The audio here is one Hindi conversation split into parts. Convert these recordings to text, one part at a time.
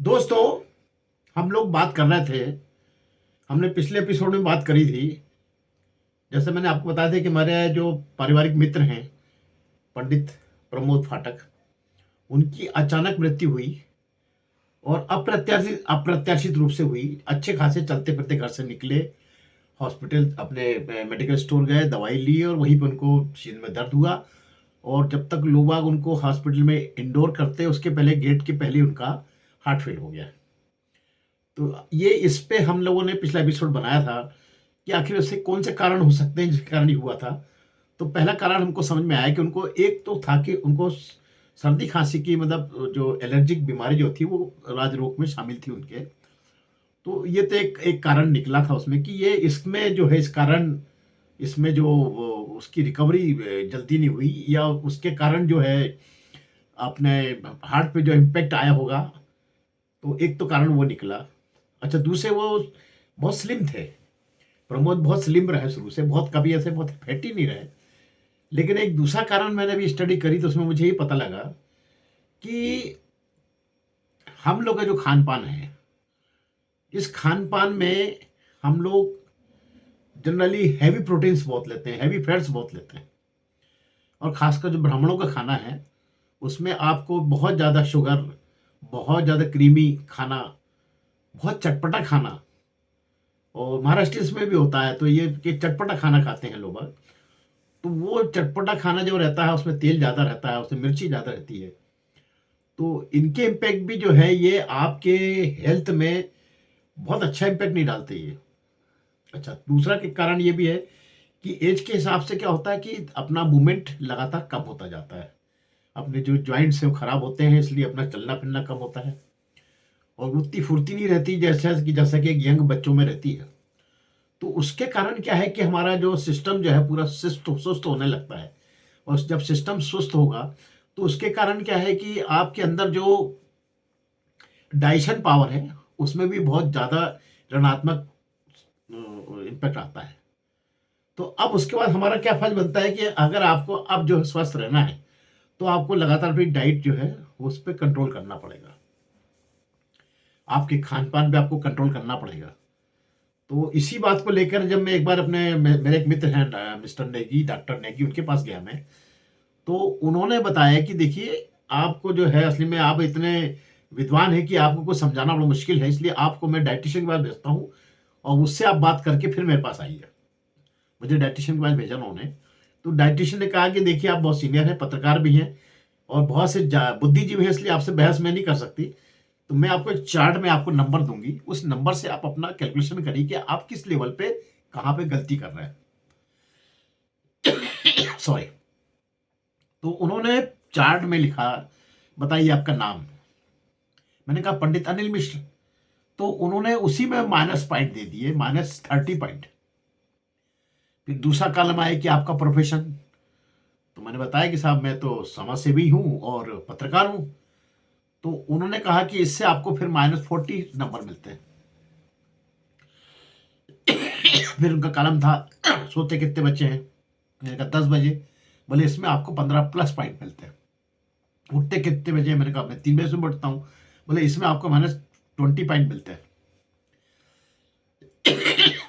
दोस्तों, हम लोग बात कर रहे थे। हमने पिछले एपिसोड में बात करी थी। जैसे मैंने आपको बताया था कि हमारे जो पारिवारिक मित्र हैं, पंडित प्रमोद फाटक, उनकी अचानक मृत्यु हुई और अप्रत्याशित रूप से हुई। अच्छे खासे चलते फिरते घर से निकले, हॉस्पिटल अपने मेडिकल स्टोर गए, दवाई ली और वहीं पे उनको सीने में दर्द हुआ। और जब तक लोग बाग उनको हॉस्पिटल में इंडोर करते, उसके पहले गेट के पहले उनका हार्ट फेल हो गया। तो ये इस पे हम लोगों ने पिछला एपिसोड बनाया था कि आखिर उससे कौन से कारण हो सकते हैं जिसके कारण ये हुआ था। तो पहला कारण हमको समझ में आया कि उनको एक तो था कि उनको सर्दी खांसी की मतलब जो एलर्जिक बीमारी जो थी वो राजरोग में शामिल थी उनके। तो ये तो एक एक कारण निकला था उसमें कि ये इसमें जो है इस कारण इसमें जो उसकी रिकवरी जल्दी नहीं हुई, या उसके कारण जो है अपने हार्ट पे जो इम्पैक्ट आया होगा। तो एक तो कारण वो निकला। अच्छा, दूसरे वो बहुत स्लिम थे। प्रमोद बहुत स्लिम रहे शुरू से, बहुत कभी ऐसे बहुत फैटी नहीं रहे। लेकिन एक दूसरा कारण मैंने अभी स्टडी करी तो उसमें मुझे ये पता लगा कि हम लोग का जो खान पान है, इस खान पान में हम लोग जनरली हैवी प्रोटीन्स बहुत लेते हैं, हैवी फैट्स बहुत लेते हैं। और खासकर जो ब्राह्मणों का खाना है उसमें आपको बहुत ज़्यादा शुगर, बहुत ज़्यादा क्रीमी खाना, बहुत चटपटा खाना, और महाराष्ट्र में भी होता है तो ये कि चटपटा खाना खाते हैं लोग। तो वो चटपटा खाना जो रहता है उसमें तेल ज़्यादा रहता है, उसमें मिर्ची ज़्यादा रहती है। तो इनके इम्पैक्ट भी जो है ये आपके हेल्थ में बहुत अच्छा इम्पैक्ट नहीं डालते ये। अच्छा, दूसरा के कारण ये भी है कि एज के हिसाब से क्या होता है कि अपना मूवमेंट लगातार कम होता जाता है। अपने जो जॉइंट्स हैं वो खराब होते हैं, इसलिए अपना चलना फिरना कम होता है और उतनी फुर्ती नहीं रहती जैसा कि एक यंग बच्चों में रहती है। तो उसके कारण क्या है कि हमारा जो सिस्टम जो है पूरा सुस्त सुस्त होने लगता है। और जब सिस्टम सुस्त होगा तो उसके कारण क्या है कि आपके अंदर जो डाइजेशन पावर है उसमें भी बहुत ज़्यादा ऋणात्मक इम्पैक्ट आता है। तो अब उसके बाद हमारा क्या फर्ज बनता है कि अगर आपको अब जो है स्वस्थ रहना है तो आपको लगातार अपनी डाइट जो है उस पर कंट्रोल करना पड़ेगा। आपके खान पान पे आपको कंट्रोल करना पड़ेगा। तो इसी बात को लेकर जब मैं एक बार मेरे एक मित्र हैं मिस्टर नेगी, डॉक्टर नेगी, उनके पास गया मैं। तो उन्होंने बताया कि देखिए, आपको जो है असल में आप इतने विद्वान हैं कि आपको कुछ समझाना बड़ा मुश्किल है, इसलिए आपको मैं डायटीशियन के पास भेजता हूँ और उससे आप बात करके फिर मेरे पास आइए। मुझे डायटीशियन के पास भेजा उन्होंने। तो डायटीशियन ने कहा कि देखिए, आप बहुत सीनियर हैं, पत्रकार भी हैं और बहुत से बुद्धिजीवी हैं, इसलिए आपसे बहस मैं नहीं कर सकती। तो मैं आपको एक चार्ट में आपको नंबर दूंगी, उस नंबर से आप अपना कैलकुलेशन करिए कि आप किस लेवल पे कहाँ पे गलती कर रहे हैं। सॉरी। तो उन्होंने चार्ट में लिखा, बताइए आपका नाम। मैंने कहा पंडित अनिल मिश्र। तो उन्होंने उसी में माइनस पॉइंट दे दिए, -30 पॉइंट। फिर दूसरा कॉलम आया कि आपका प्रोफेशन। तो मैंने बताया कि साहब मैं तो समाज सेवी हूँ और पत्रकार हूँ। तो उन्होंने कहा कि इससे आपको फिर -40 नंबर मिलते हैं। फिर उनका कॉलम था सोते कितने बच्चे हैं। मैंने कहा 10 बजे। बोले इसमें आपको 15+ पॉइंट मिलते हैं। उठते कितने बजे, मैंने कहा मैं 3 बजे से उठता हूँ। बोले इसमें आपको -20 पॉइंट मिलते हैं।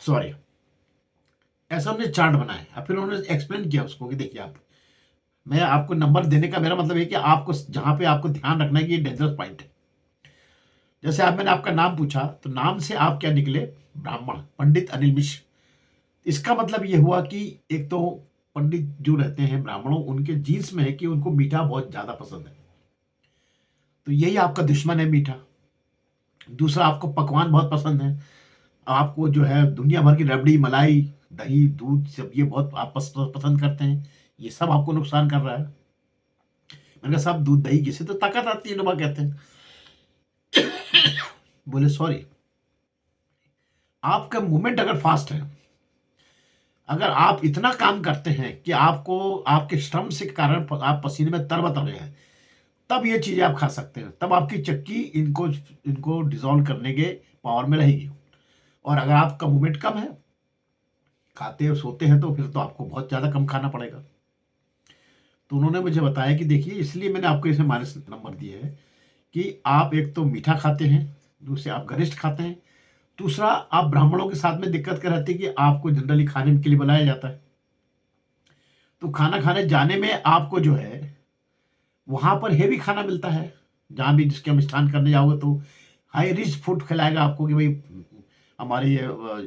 सॉरी। ऐसा हमने चार्ट बनाया। अब फिर उन्होंने एक्सप्लेन किया उसको कि देखिए, आप मैं आपको नंबर देने का मेरा मतलब है कि आपको जहां पे आपको ध्यान रखना है कि ये डेंजरस पॉइंट है। जैसे आप मैंने आपका नाम पूछा तो नाम से आप क्या निकले, ब्राह्मण, पंडित अनिल मिश्र। इसका मतलब ये हुआ कि एक तो पंडित जो रहते हैं ब्राह्मणों, उनके जीन्स में है कि उनको मीठा बहुत ज्यादा पसंद है। तो यही आपका दुश्मन है, मीठा। दूसरा, आपको पकवान बहुत पसंद है। आपको जो है दुनिया भर की रबड़ी, मलाई, दही, दूध, सब ये बहुत आप पसंद करते हैं। ये सब आपको नुकसान कर रहा है। मैंने कहा साहब, दूध दही घी से तो ताकत आती है, लोग कहते हैं। बोले सॉरी, आपका मूवमेंट अगर फास्ट है, अगर आप इतना काम करते हैं कि आपको आपके श्रम से कारण आप पसीने में तरबतर रहे हैं, तब ये चीजें आप खा सकते हैं। तब आपकी चक्की इनको इनको डिसॉल्व करने के पावर में रहेगी। और अगर आपका मूवमेंट कम है, खाते और सोते हैं, तो फिर तो आपको बहुत ज्यादा कम खाना पड़ेगा। तो उन्होंने मुझे बताया कि देखिए, इसलिए मैंने आपको इसमें माइनस नंबर दिए है कि आप एक तो मीठा खाते हैं, दूसरे आप गरिष्ठ खाते हैं, दूसरा आप ब्राह्मणों के साथ में दिक्कत क्या रहती है कि आपको जनरली खाने के लिए बुलाया जाता है। तो खाना खाने जाने में आपको जो है वहाँ पर हेवी खाना मिलता है। जहाँ भी जिसके हम मिष्ठान करने जाओगे तो हाई रिच फूड खिलाएगा आपको कि भाई हमारे ये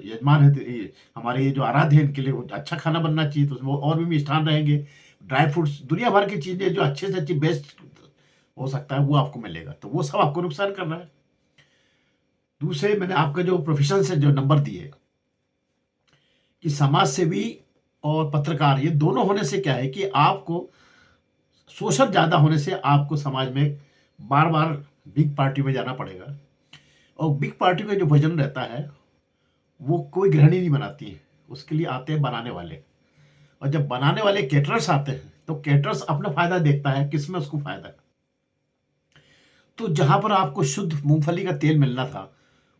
यजमान है, तो ये हमारे ये जो आराध्य है इनके लिए अच्छा खाना बनना चाहिए, तो उसमें और भी मिष्ठान रहेंगे, ड्राई फ्रूट्स, दुनिया भर की चीज़ें जो अच्छे से अच्छी बेस्ट हो सकता है वो आपको मिलेगा, तो वो सब आपको नुकसान कर रहा है। दूसरे मैंने आपका जो प्रोफेशन से जो नंबर दिए कि समाज सेवी और पत्रकार, ये दोनों होने से क्या है कि आपको शोषण ज़्यादा होने से आपको समाज में बार बार बिग पार्टी में जाना पड़ेगा, और बिग पार्टी का जो भोजन रहता है वो कोई गृहिणी नहीं बनाती है, उसके लिए आते हैं बनाने वाले, और जब बनाने वाले केटरर्स आते हैं तो केटरर्स अपना फायदा देखता है, किसमें उसको फायदा है। तो जहां पर आपको शुद्ध मूंगफली का तेल मिलना था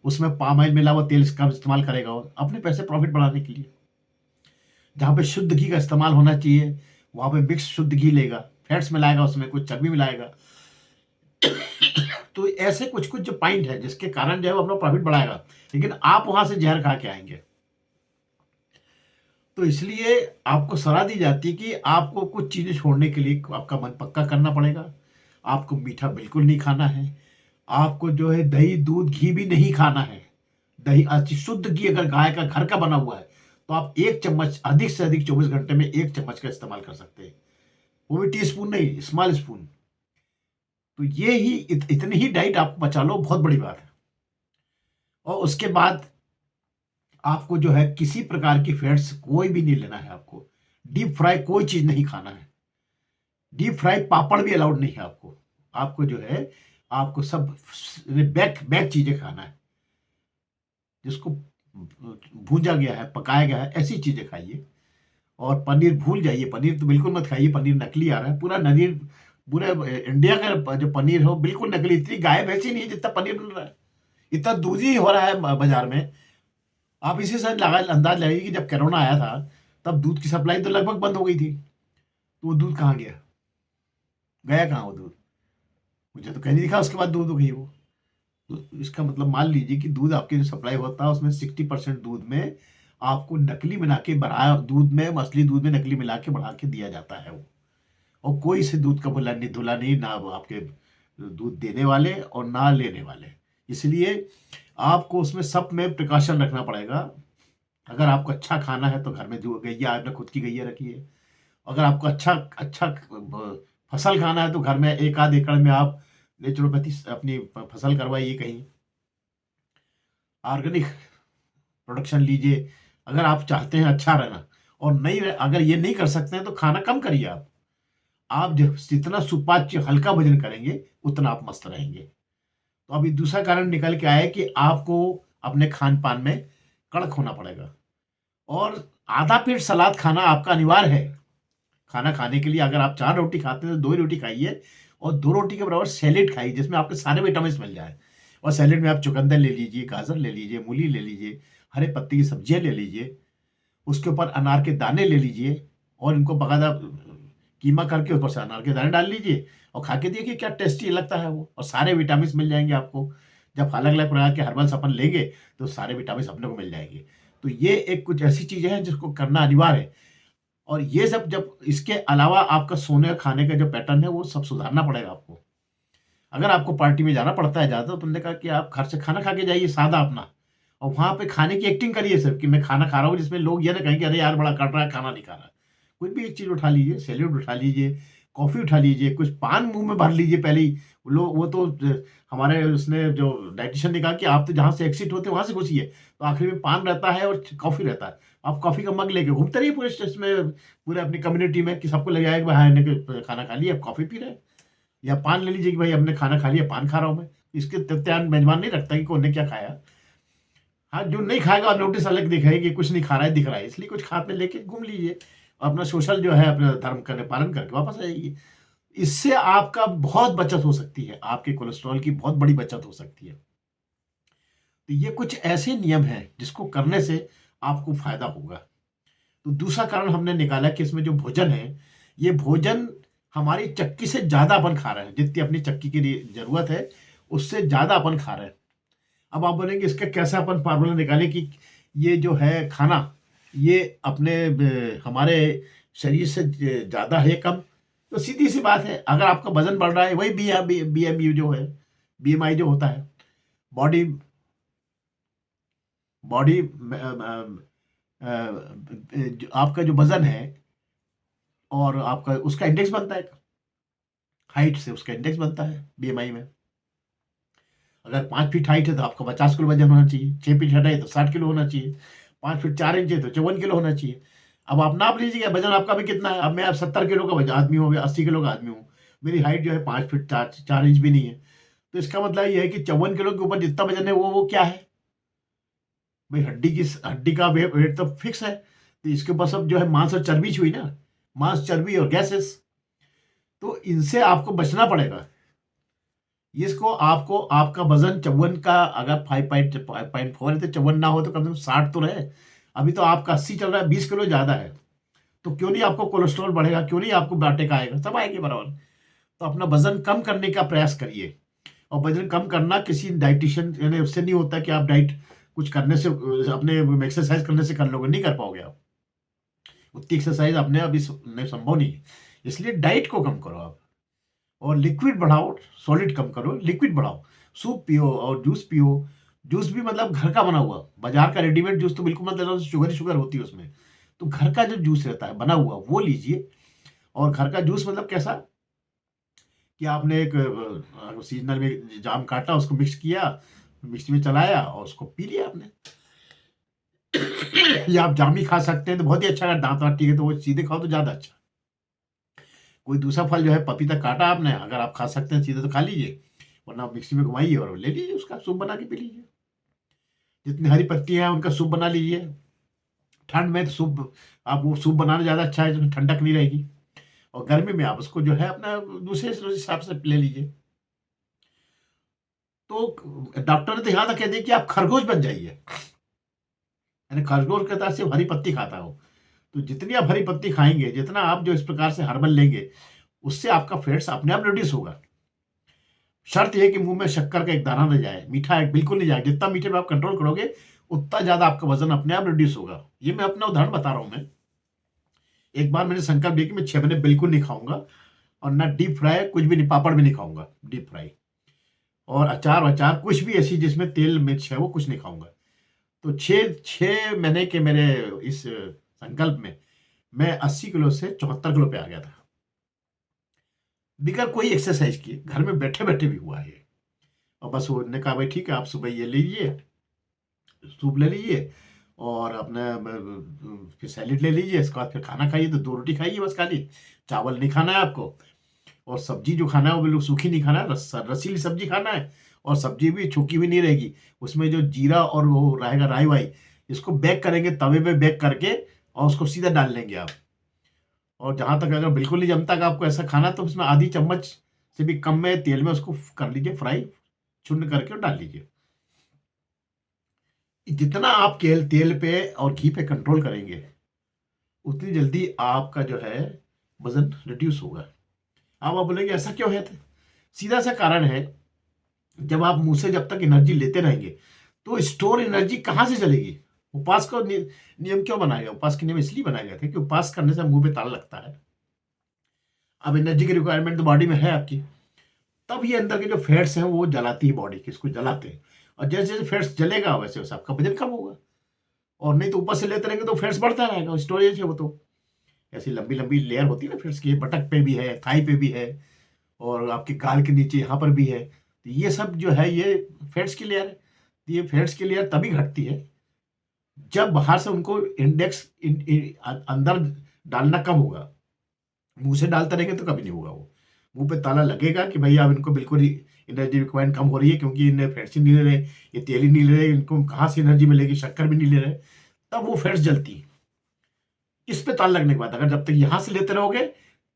उसमें पाम ऑयल मिला हुआ तेल इसका इस्तेमाल करेगा वो अपने पैसे प्रॉफिट बढ़ाने के लिए। जहाँ पे शुद्ध घी का इस्तेमाल होना चाहिए वहां पे मिक्स शुद्ध घी लेगा, फैट्स मिलाएगा, उसमें कुछ चर्बी मिलाएगा। तो ऐसे कुछ कुछ जो पॉइंट है जिसके कारण जो है वो अपना प्रॉफिट बढ़ाएगा, लेकिन आप वहां से जहर खा के आएंगे। तो इसलिए आपको सलाह दी जाती है कि आपको कुछ चीजें छोड़ने के लिए आपका मन पक्का करना पड़ेगा। आपको मीठा बिल्कुल नहीं खाना है, आपको जो है दही दूध घी भी नहीं खाना है। दही शुद्ध घी अगर गाय का घर का बना हुआ है तो आप 1 चम्मच अधिक से अधिक 24 घंटे में 1 चम्मच का इस्तेमाल कर सकते हैं, वो भी टी स्पून नहीं, स्मॉल स्पून। तो ये ही इतनी ही डाइट आपको बचा लो, बहुत बड़ी बात है। और उसके बाद आपको जो है किसी प्रकार की फैट्स कोई भी नहीं लेना है, आपको डीप फ्राई कोई चीज नहीं खाना है, डीप फ्राई पापड़ भी अलाउड नहीं है आपको। आपको जो है आपको सब बैक बैक चीजें खाना है, जिसको भूंजा गया है, पकाया गया है, ऐसी चीजें खाइए। और पनीर भूल जाइए, पनीर तो बिल्कुल मत खाइए, पनीर नकली आ रहा है पूरा। ननीर पूरे इंडिया का जो पनीर है वो बिल्कुल नकली, इतनी गाय भैंसी नहीं है जितना पनीर मिल रहा है, इतना दूध ही हो रहा है बाजार में। आप इसी से लगा अंदाज लगाइए कि जब कोरोना आया था तब दूध की सप्लाई तो लगभग बंद हो गई थी, तो वो दूध कहाँ गया, गया कहाँ वो दूध? मुझे तो कहीं नहीं दिखा उसके बाद दूध हो गई वो। तो इसका मतलब मान लीजिए कि दूध आपके जो सप्लाई होता है उसमें 60% दूध में आपको नकली मिला के बढ़ाया, दूध में असली दूध में नकली मिला के बढ़ा के दिया जाता है वो। और कोई से दूध का भुला नहीं धुला नहीं, ना वो आपके दूध देने वाले और ना लेने वाले। इसलिए आपको उसमें सब में प्रिकॉशन रखना पड़ेगा। अगर आपको अच्छा खाना है तो घर में जो गैया आपने खुद की गैया रखी है। अगर आपको अच्छा अच्छा फसल खाना है तो घर में 1 आध एकड़ में आप नेचुरोपैथी अपनी फसल करवाइए, कहीं ऑर्गेनिक प्रोडक्शन लीजिए। अगर आप चाहते हैं अच्छा रहना, और नहीं अगर ये नहीं कर सकते हैं तो खाना कम करिए। आप जितना सुपाच्य हल्का भोजन करेंगे उतना आप मस्त रहेंगे। तो अभी दूसरा कारण निकल के आया कि आपको अपने खान पान में कड़क होना पड़ेगा, और आधा पेट सलाद खाना आपका अनिवार्य है। खाना खाने के लिए अगर आप 4 रोटी खाते हैं तो 2 ही रोटी खाइए, और 2 रोटी के बराबर सैलेड खाइए जिसमें आपके सारे विटामिन मिल जाए। और सैलेड में आप चुकंदर ले लीजिए, गाजर ले लीजिए, मूली ले लीजिए, हरे पत्ते की सब्जियां ले लीजिए, उसके ऊपर अनार के दाने ले लीजिए, और इनको बाकायदा कीमा करके ऊपर से अनार के दाने डाल लीजिए, और खा के देखिए क्या टेस्टी लगता है वो, और सारे विटामिन मिल जाएंगे आपको। जब अलग अलग प्रकार के हर्बल्स अपन लेंगे तो सारे विटामिन अपने को मिल जाएंगे। तो ये एक कुछ ऐसी चीजें हैं जिसको करना अनिवार्य है। और ये सब जब इसके अलावा आपका सोने खाने का जो पैटर्न है वो सब सुधारना पड़ेगा आपको। अगर आपको पार्टी में जाना पड़ता है ज़्यादा तो तुमने कहा कि आप घर से खाना खा के जाइए सादा अपना, और वहाँ पे खाने की एक्टिंग करिए सर कि मैं खाना खा रहा हूँ, जिसमें लोग ये ना कहेंगे अरे यार बड़ा कट रहा है, खाना नहीं खा रहा। कुछ भी एक चीज़ उठा लीजिए, सैलेड उठा लीजिए, कॉफ़ी उठा लीजिए, कुछ पान मुंह में भर लीजिए पहले ही। लोग वो तो हमारे उसने जो डाइटिशियन ने कहा कि आप तो जहाँ से एक्सिट होते हैं वहाँ से घुसिए, तो आखिर में पान रहता है और कॉफ़ी रहता है। आप कॉफ़ी का मग लेके घूमते रहिए पूरे स्टेट में, पूरे अपनी कम्युनिटी में, कि सबको लग जाएगा कि भाई हाँ इन्हें खाना खा लिया अब कॉफ़ी पी रहे हैं। या पान ले लीजिए कि भाई हमने खाना खा लिया, पान खा रहा हूँ मैं। इसके ध्यान मेजबान नहीं रखता कि कौन ने क्या खाया। हाँ, जो नहीं खाएगा नोटिस अलग दिखाएगी कि कुछ नहीं खा रहा है, दिख रहा है, इसलिए कुछ खाते लेके घूम लीजिए, अपना सोशल जो है अपना धर्म करने पालन करके वापस आइए। इससे आपका बहुत बचत हो सकती है, आपके कोलेस्ट्रॉल की बहुत बड़ी बचत हो सकती है। तो ये कुछ ऐसे नियम हैं जिसको करने से आपको फायदा होगा। तो दूसरा कारण हमने निकाला कि इसमें जो भोजन है, ये भोजन हमारी चक्की से ज़्यादा अपन खा रहे हैं, जितनी अपनी चक्की की ज़रूरत है उससे ज़्यादा अपन खा रहे हैं। अब आप बोलेंगे इसका कैसे अपन फार्मूला निकालें कि ये जो है खाना, ये अपने हमारे शरीर से ज़्यादा है कम? तो सीधी सी बात है, अगर आपका वजन बढ़ रहा है, वही बी एम यू जो है, BMI जो होता है, बॉडी बॉडी आपका जो वजन है और आपका उसका इंडेक्स बनता है, हाइट से उसका इंडेक्स बनता है BMI में। अगर 5 फीट हाइट है तो आपका 50 किलो वजन होना चाहिए, 6 फीट हाइट है तो 60 किलो होना चाहिए, 5 फीट 4 इंच है तो 54 किलो होना चाहिए। अब आप नाप लीजिएगा वजन आपका भी कितना है। अब मैं 70 किलो का आदमी हूँ, 80 किलो का आदमी हूँ, मेरी हाइट जो है 5 फीट 4 इंच भी नहीं है। तो इसका मतलब ये है कि 54 किलो के ऊपर जितना वजन है वो क्या है भाई, हड्डी का वेट तो फिक्स है। तो इसके ऊपर सब जो है मांस और चर्बी हुई ना, मांस चर्बी और गैसेस, तो इनसे आपको बचना पड़ेगा। इसको आपको आपका वजन 54 का अगर 5.4 है तो 54 ना हो तो कम से कम 60 तो रहे। अभी तो आपका 80 चल रहा है, 20 किलो ज़्यादा है। तो क्यों नहीं आपको कोलेस्ट्रॉल बढ़ेगा, क्यों नहीं आपको अटैक आएगा, सब आएंगे बराबर। तो अपना वजन कम करने का प्रयास करिए। और वजन कम करना किसी डाइटिशियन यानी उससे नहीं होता कि आप डाइट कुछ करने से, अपने एक्सरसाइज करने से कर लोगे, नहीं कर पाओगे आप। उतनी एक्सरसाइज अपने अभी संभव नहीं है। इसलिए डाइट को कम करो आप, और लिक्विड बढ़ाओ, सॉलिड कम करो, लिक्विड बढ़ाओ। सूप पियो और जूस पियो। जूस भी मतलब घर का बना हुआ, बाजार का रेडीमेड जूस तो बिल्कुल मत लेना, शुगर ही शुगर होती है उसमें। तो घर का जो जूस रहता है बना हुआ वो लीजिए। और घर का जूस मतलब कैसा कि आपने एक सीजनल में जाम काटा, उसको मिक्स किया, मिक्सी में चलाया और उसको पी लिया आपने। या आप जाम ही खा सकते हैं तो बहुत ही अच्छा, अगर दांत वांत ठीक है तो वो सीधे खाओ तो ज़्यादा अच्छा। कोई दूसरा फल जो है पपीता काटा आपने, अगर आप खा सकते हैं सीधे तो खा लीजिए, वरना आप मिक्सी में घुमाइए और ले लीजिए, उसका सूप बना के पी लीजिए। जितनी हरी पत्तियां हैं उनका सूप बना लीजिए। ठंड में तो सूप, आप वो सूप बनाना ज़्यादा अच्छा है जिसमें ठंडक नहीं रहेगी। और गर्मी में आप उसको जो है अपना दूसरे हिसाब से ले लीजिए। तो डॉक्टर ने तो यहाँ तक कह दिया कि आप खरगोश बन जाइए, यानी खरगोश के तरह से हरी पत्ती खाता हो। तो जितनी आप हरी पत्ती खाएंगे, जितना आप जो इस प्रकार से हर्बल लेंगे, उससे आपका फैट्स अपने आप रिड्यूस होगा। शर्त यह कि मुंह में शक्कर का एक दाना न जाए, मीठा एक बिल्कुल नहीं जाए। जितना मीठे पे आप कंट्रोल करोगे उतना ज्यादा आपका वजन अपने आप रिड्यूस होगा। ये मैं अपना उदाहरण बता रहा हूं। मैं एक बार मैंने संकल्प लिया कि मैं 6 महीने बिल्कुल नहीं खाऊंगा, और ना डीप फ्राई, कुछ भी नहीं, पापड़ भी नहीं खाऊंगा डीप फ्राई, और अचार वचार कुछ भी ऐसी जिसमें तेल मिर्च है वो कुछ नहीं खाऊंगा। तो 6 महीने के मेरे इस संकल्प में मैं 80 किलो से 74 किलो पे आ गया था, बिगर कोई एक्सरसाइज किए, घर में बैठे बैठे भी हुआ है। और बस वो ने कहा भाई ठीक है, आप सुबह ये लीजिए, सूप ले लीजिए, और अपने फिर सैलेड ले लीजिए, इसके बाद फिर खाना खाइए तो 2 रोटी खाइए बस खाली, चावल नहीं खाना है आपको। और सब्जी जो खाना है वो बिल्कुल सूखी नहीं खाना है, रसीली सब्जी खाना है। और सब्जी भी छुकी हुई नहीं रहेगी, उसमें जो जीरा और वो रहेगा राई वाई, इसको बेक करेंगे तवे पे, बेक करके और उसको सीधा डाल लेंगे आप। और जहाँ तक अगर बिल्कुल नहीं जमता कि आपको ऐसा खाना, तो उसमें आधी चम्मच से भी कम में तेल में उसको कर लीजिए फ्राई, चुन करके और डाल लीजिए। जितना आप तेल तेल पे और घी पे कंट्रोल करेंगे, उतनी जल्दी आपका जो है वजन रिड्यूस होगा। अब आप बोलेंगे ऐसा क्यों है? सीधा सा कारण है, जब आप मुंह से जब तक एनर्जी लेते रहेंगे तो स्टोर एनर्जी कहाँ से चलेगी? उपवास को नियम क्यों बनाया गया? उपवास के नियम इसलिए बनाए गए थे कि उपवास करने से मुंह पे ताला लगता है। अब एनर्जी की रिक्वायरमेंट तो बॉडी में है आपकी, तब ये अंदर के जो फैट्स हैं वो जलाती है बॉडी, किसको जलाते हैं। और जैसे जैसे फैट्स जलेगा वैसे वैसे आपका वजन कम होगा। और नहीं तो ऊपर से लेते रहेंगे तो फैट्स बढ़ता रहेगा, स्टोरेज है वो तो। ऐसी लंबी लंबी लेयर होती है ना फैट्स की, बटक पे भी है, थाई पे भी है, और आपके गाल के नीचे यहाँ पर भी है। तो ये सब जो है ये फैट्स की लेयर है। तो ये फैट्स की लेयर तभी घटती है जब बाहर से उनको इंडेक्स अंदर डालना कम होगा। मुंह से डालते रहेंगे तो कभी नहीं होगा वो। मुंह पे ताला लगेगा कि भाई अब इनको बिल्कुल ही एनर्जी रिक्वायरमेंट कम हो रही है, क्योंकि इन्हें फैट्स ही नहीं ले रहे, ये तेल ही नहीं ले रहे, इनको कहाँ से एनर्जी मिलेगी, शक्कर भी नहीं ले रहे, तब वो फैट्स जलती है। इस पे ताला लगने के बाद अगर जब तक यहाँ से लेते रहोगे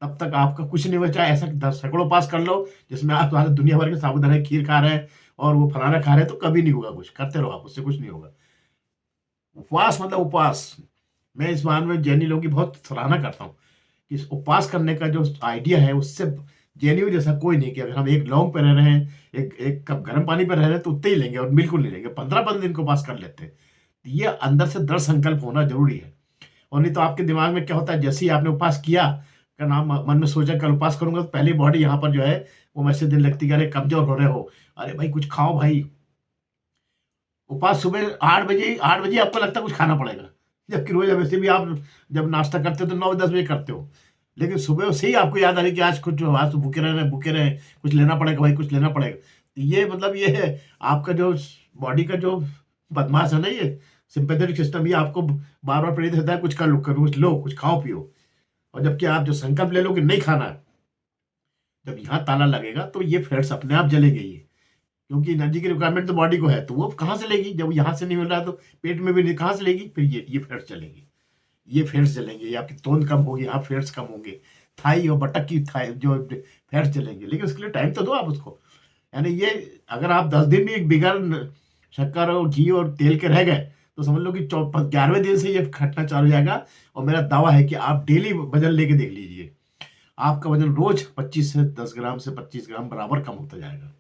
तब तक आपका कुछ नहीं होगा। चाहे ऐसा 10 सैकड़ों पास कर लो जिसमें आप दुनिया भर के साबुदाना खीर खा रहे हैं और वो फलाना खा रहे हैं, तो कभी नहीं होगा कुछ। करते रहो आप, उससे कुछ नहीं होगा। उपवास मतलब उपवास, मैं इस बार में जैनी लोगों की बहुत सराहना करता हूँ कि इस उपवास करने का जो आइडिया है उससे जेन्युइन जैसा कोई नहीं, कि अगर हम एक लौंग पे रह रहे हैं, एक कप गर्म पानी पे रह रहे हैं तो उतने ही लेंगे और बिल्कुल नहीं लेंगे, 15-15 दिन को उपवास कर लेते हैं। तो ये अंदर से दृढ़ संकल्प होना जरूरी है। और नहीं तो आपके दिमाग में क्या होता है, जैसे ही आपने उपवास किया, का नाम मन में सोचा कल उपवास करूंगा, तो पहली बॉडी यहाँ पर जो है वो मैसेज देने लगती है, अरे कमजोर हो रहे हो, अरे भाई कुछ खाओ भाई। उपवास सुबह 8 बजे आपको लगता है कुछ खाना पड़ेगा, जबकि रोज वैसे भी आप जब नाश्ता करते हो तो 9-10 बजे करते हो। लेकिन सुबह से ही आपको याद आ रही कि आज तो भूखे रहे कुछ लेना पड़ेगा भाई, कुछ लेना पड़ेगा। तो ये मतलब ये है आपका जो बॉडी का जो बदमाश है ना, ये सिंपैथेटिक सिस्टम, ये आपको बार बार प्रेरित होता है, कुछ कर लो, कुछ लो, कुछ खाओ पियो। और जबकि आप जो संकल्प ले लो कि नहीं खाना, जब यहाँ ताला लगेगा तो ये फैट्स अपने आप जलेंगे ये, क्योंकि एनर्जी की रिक्वायरमेंट तो बॉडी को है, तो वो कहाँ से लेगी, जब यहाँ से नहीं मिल रहा है तो पेट में भी नहीं, कहाँ से लेगी, फिर ये फैट्स चलेंगी, ये फैट्स जलेंगे, ये आपकी तोंद कम होगी, यहाँ फैट्स कम होंगे, थाई और बटक की थाई जो फैट्स जलेंगे। लेकिन उसके लिए टाइम तो दो आप उसको। यानी ये अगर आप 10 दिन भी बिगर शक्कर और घी और तेल के रह गए, तो समझ लो कि 11वें दिन से ये खटना चालू हो जाएगा। और मेरा दावा है कि आप डेली वजन लेके देख लीजिए, आपका वजन रोज 25 से 10 ग्राम से 25 ग्राम बराबर कम होता जाएगा।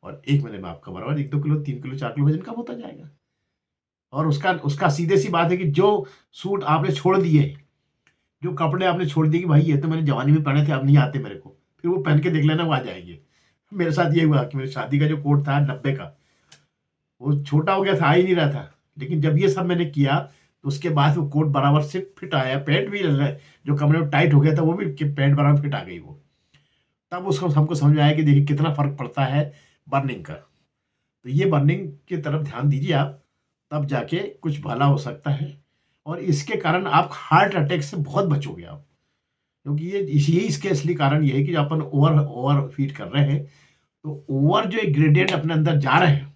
और 1 महीने में आपका बराबर 1-2 किलो 3 किलो 4 किलो वजन कम होता जाएगा। और उसका उसका सीधे सी बात है कि जो सूट आपने छोड़ दिए, जो कपड़े आपने छोड़ दिए कि भाई ये तो मैंने जवानी में पहने थे, अब नहीं आते मेरे को, फिर वो पहन के देख लेना, वो आ जाएंगे। मेरे साथ ये हुआ कि मेरी शादी का जो कोट था 90 का, वो छोटा हो गया था, आ ही नहीं रहा था। लेकिन जब ये सब मैंने किया तो उसके बाद वो कोट बराबर से फिट आया, पैंट भी जो कमरे में टाइट हो गया था वो भी पैंट बराबर फिट आ गई वो। तब उसको हमको समझ में आया कि देखिए कितना फर्क पड़ता है बर्निंग का। तो ये बर्निंग की तरफ ध्यान दीजिए आप, तब जाके कुछ भला हो सकता है। और इसके कारण आप हार्ट अटैक से बहुत बचोगे आप, क्योंकि ये यही इसके असली कारण ये है कि अपन ओवर ओवर फीड कर रहे हैं। तो ओवर जो इंग्रेडिएंट अपने अंदर जा रहे हैं,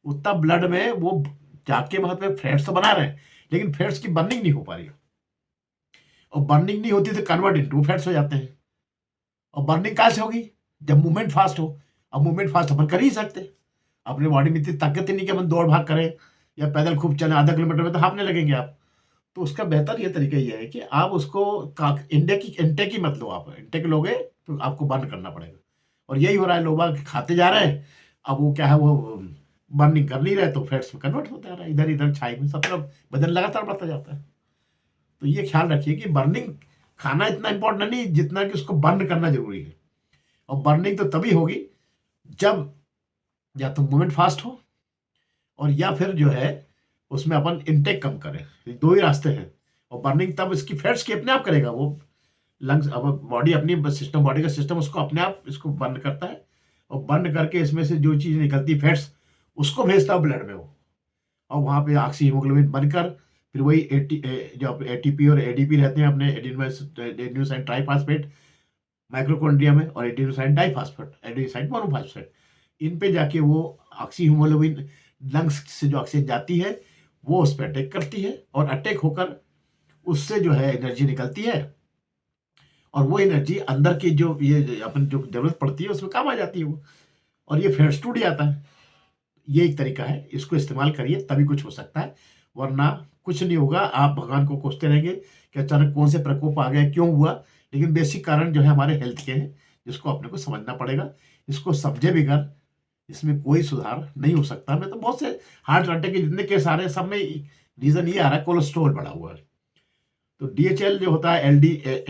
उतना ब्लड में वो जाके वहां पे फैट्स तो बना रहे हैं, लेकिन फैट्स की बर्निंग नहीं हो पा रही। और बर्निंग नहीं होती तो कन्वर्ट इनटू फैट्स हो जाते हैं। और बर्निंग कहाँ से होगी, जब मूवमेंट फास्ट हो। अब मूवमेंट फास्ट अपन कर ही सकते, अपने बॉडी में इतनी ताकत ही नहीं कि अपन दौड़ भाग करें या पैदल खूब चले, आधा किलोमीटर में तो हाँफने लगेंगे आप। तो उसका बेहतर ये तरीका ये है कि आप उसको इंटेक ही मत लो। आप इंटेक लोगे तो आपको बर्न करना पड़ेगा। और यही हो रहा है, लोग खाते जा रहे हैं, अब वो क्या है, वो बर्निंग कर नहीं रहे तो फैट्स में कन्वर्ट होता जा रहा है, इधर इधर छाई में सब तरफ वजन लगातार बढ़ता जाता है। तो ये ख्याल रखिए कि बर्निंग खाना इतना इंपॉर्टेंट नहीं जितना कि उसको बर्न करना जरूरी है। और बर्निंग तो तभी होगी जब या तो मूवमेंट फास्ट हो, और या फिर जो है उसमें अपन इनटेक कम करें। ये दो ही रास्ते हैं। और बर्निंग तब इसकी फैट्स की अपने आप करेगा वो, लंग्स अब बॉडी अपनी सिस्टम, बॉडी का सिस्टम उसको अपने आप इसको बर्न करता है। और बर्न करके इसमें से जो चीज़ निकलती है फैट्स, उसको भेजता है ब्लड में वो। और वहाँ पे ऑक्सी हीमोग्लोबिन बनकर फिर वही जो एटीपी और एडीपी रहते हैं अपने एडिनोसाइन ट्राइफॉस्फेट माइक्रोकॉन्ड्रिया में, और एडिनोसाइन डाइफॉस्फेट, एडिनोसाइन मोनोफॉस्फेट, इन पे जाके वो ऑक्सी हीमोग्लोबिन लंग्स से जो ऑक्सीजन जाती है वो उस पर अटैक करती है, और अटैक होकर उससे जो है एनर्जी निकलती है। और वो एनर्जी अंदर की जो ये अपन जो जरूरत पड़ती है उसमें काम आ जाती है वो, और ये फैट्स टूट जाता है। ये एक तरीका है, इसको इस्तेमाल करिए तभी कुछ हो सकता है, वरना कुछ नहीं होगा। आप भगवान को कोसते रहेंगे कि अचानक कौन से प्रकोप आ गया, क्यों हुआ। लेकिन बेसिक कारण जो है हमारे हेल्थ के हैं, जिसको अपने को समझना पड़ेगा। इसको समझे बिगर इसमें कोई सुधार नहीं हो सकता। मैं तो बहुत से हार्ट अटैक के जितने केस आ रहे हैं सब में रीजन ये आ रहा है, कोलेस्ट्रॉल बढ़ा हुआ है। तो डीएचएल जो होता है,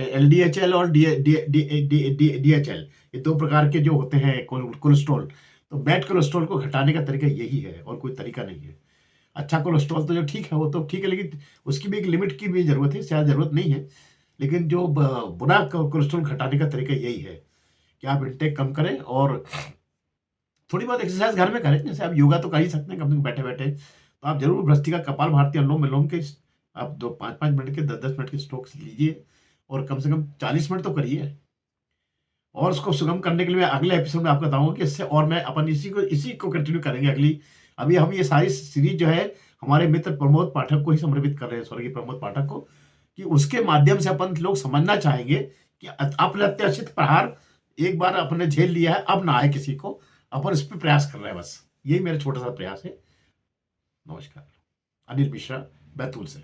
एलडीएचएल और डीएचएल, ये दो प्रकार के जो होते हैं कोलेस्ट्रॉल। तो बैड कोलेस्ट्रॉल को घटाने का तरीका यही है, और कोई तरीका नहीं है। अच्छा कोलेस्ट्रॉल तो जो ठीक है वो तो ठीक है, लेकिन उसकी भी एक लिमिट की भी जरूरत है, शायद जरूरत नहीं है। लेकिन जो बुरा कोलेस्ट्रॉल घटाने का तरीका यही है कि आप इंटेक कम करें, और थोड़ी बहुत एक्सरसाइज घर में करें। जैसे आप योगा तो कर ही सकते हैं कम से कम बैठे बैठे, तो आप जरूर भ्रष्टिका कपाल भारती अनुलोम विलोम के आप 5-5 मिनट के 10-10 मिनट के स्ट्रोक्स लीजिए, और कम से कम 40 मिनट तो करिए। और उसको सुगम करने के लिए मैं अगले एपिसोड में आपको बताऊंगा कि इससे, और मैं अपन इसी को कंटिन्यू करेंगे अगली। अभी हम ये सारी सीरीज जो है हमारे मित्र प्रमोद पाठक को ही समर्पित कर रहे हैं, स्वर्गीय प्रमोद पाठक को, कि उसके माध्यम से अपन लोग समझना चाहेंगे कि अप्रत्याशित प्रहार एक बार अपने झेल लिया है, अब ना आए किसी को। अपन इस पर प्रयास कर रहे हैं, बस यही मेरा छोटा सा प्रयास है। नमस्कार। अनिल मिश्रा, बैतूल से।